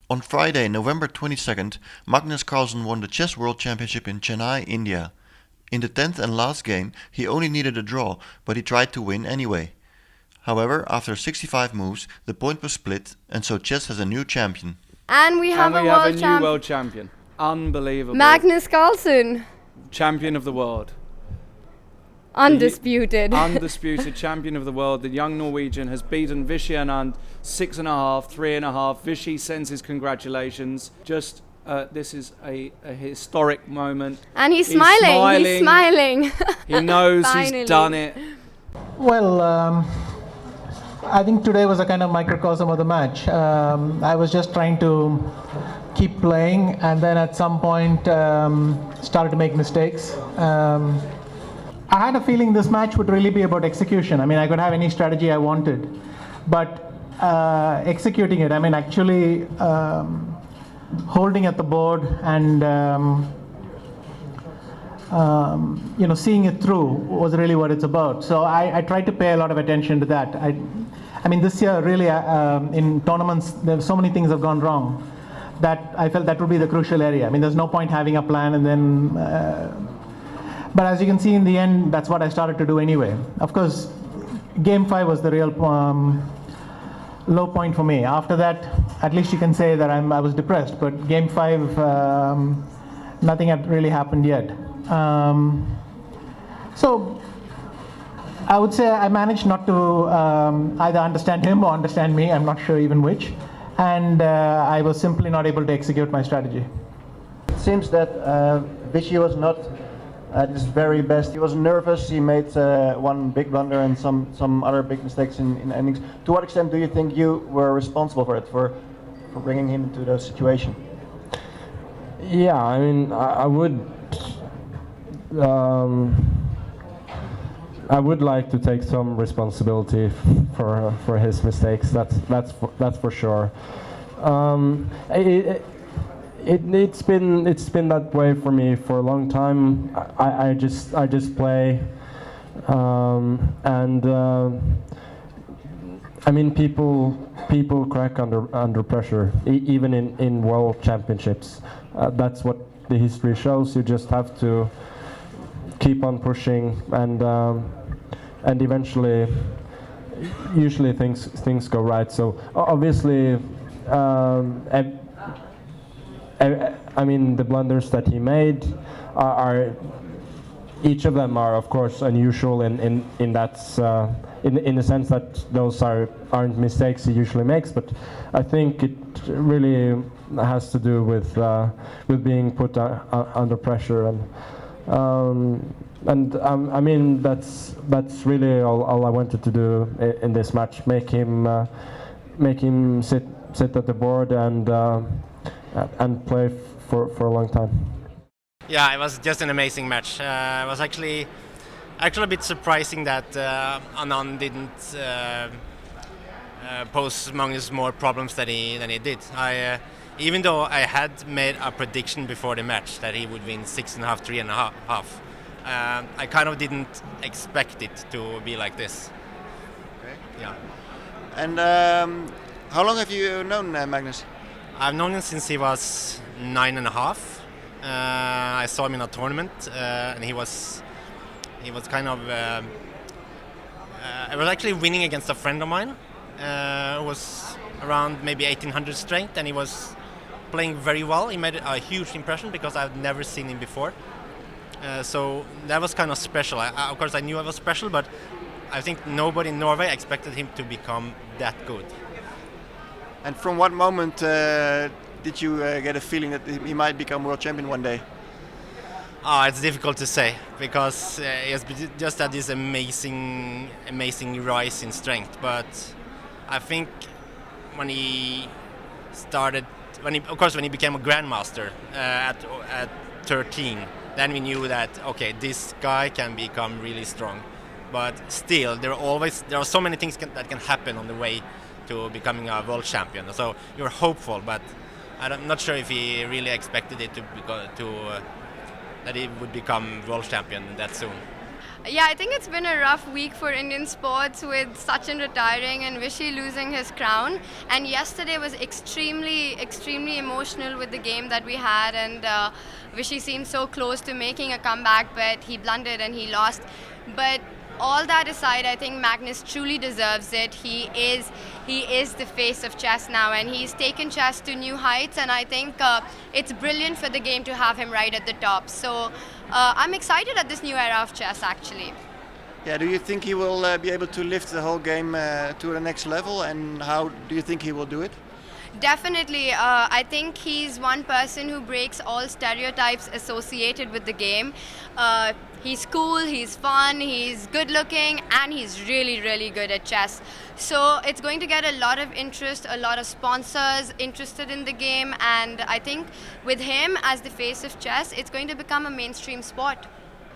On Friday, November 22nd, Magnus Carlsen won the Chess World Championship in Chennai, India. In the 10th and last game, he only needed a draw, but he tried to win anyway. However, after 65 moves, the point was split, and so chess has a new champion. And we have a new world champion. Unbelievable. Magnus Carlsen. Champion of the world. Undisputed. Undisputed champion of the world. The young Norwegian has beaten Vishy Anand 6.5, 3.5. Vishy sends his congratulations. Just this is a historic moment. And he's smiling. He's smiling. He knows he's done it. Well, I think today was a kind of microcosm of the match. I was just trying to keep playing, and then at some point started to make mistakes. I had a feeling this match would really be about execution. I mean, I could have any strategy I wanted, but executing it, I mean, actually holding at the board and seeing it through was really what it's about. So I tried to pay a lot of attention to that. I mean, this year really in tournaments, there so many things have gone wrong that I felt that would be the crucial area. I mean, there's no point having a plan and then. But as you can see in the end, that's what I started to do anyway. Of course, Game 5 was the real low point for me. After that, at least you can say that I was depressed. But Game 5, nothing had really happened yet. So I would say I managed not to either understand him or understand me. I'm not sure even which. And I was simply not able to execute my strategy. It seems that Vishy was not at his very best. He was nervous. He made one big blunder and some other big mistakes in endings. To what extent do you think you were responsible for it, for bringing him into the situation? Yeah, I mean, I would like to take some responsibility for his mistakes. That's for sure. It's been that way for me for a long time. I just play, and I mean people crack under pressure, even in world championships. That's what the history shows. You just have to keep on pushing, and eventually, usually things go right. So obviously. I mean, the blunders that he made are each of them are, of course, unusual in the sense that those aren't mistakes he usually makes. But I think it really has to do with being put under pressure, and I mean that's really all I wanted to do in this match. Make him sit at the board and play for a long time. Yeah, it was just an amazing match. It was actually a bit surprising that Anand didn't pose Magnus more problems than he did. Even though I had made a prediction before the match that he would win 6.5, 3.5, I kind of didn't expect it to be like this. Okay. Yeah. And how long have you known Magnus? I've known him since he was 9.5. I saw him in a tournament, and he was kind of. I was actually winning against a friend of mine, who was around maybe 1800 strength, and he was playing very well. He made a huge impression because I've never seen him before. So that was kind of special. Of course, I knew I was special, but I think nobody in Norway expected him to become that good. And from what moment did you get a feeling that he might become world champion one day? It's difficult to say because he has just had this amazing rise in strength. But I think when he became a grandmaster at 13, then we knew that okay, this guy can become really strong. But still, there are so many things that can happen on the way to becoming a world champion. So you're hopeful, but I'm not sure if he really expected it that he would become world champion that soon. Yeah, I think it's been a rough week for Indian sports with Sachin retiring and Vishy losing his crown. And yesterday was extremely emotional with the game that we had. And Vishy seemed so close to making a comeback, but he blundered and he lost. But all that aside, I think Magnus truly deserves it. He is the face of chess now, and he's taken chess to new heights. And I think it's brilliant for the game to have him right at the top. So I'm excited at this new era of chess, actually. Yeah, do you think he will be able to lift the whole game to the next level, and how do you think he will do it? Definitely. I think he's one person who breaks all stereotypes associated with the game. He's cool, he's fun, he's good looking, and he's really good at chess. So it's going to get a lot of interest, a lot of sponsors interested in the game, and I think with him as the face of chess, it's going to become a mainstream sport.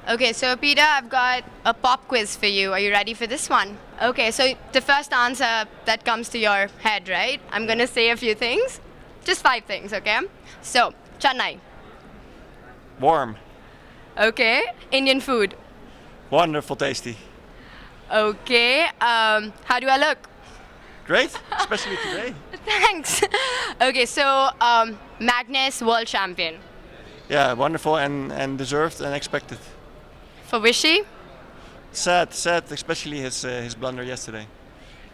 Okay, so Peter, I've got a pop quiz for you. Are you ready for this one? Okay, so the first answer that comes to your head, right? I'm going to say a few things. Just 5 things, okay? So, Chennai. Warm. Okay. Indian food. Wonderful, tasty. Okay. How do I look? Great, especially today. Thanks. Okay, so Magnus, world champion. Yeah, wonderful and deserved and expected. For Vishy? Sad, especially his blunder yesterday.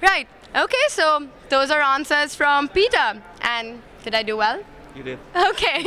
Right. Okay, so those are answers from Peter. And did I do well? You did. Okay.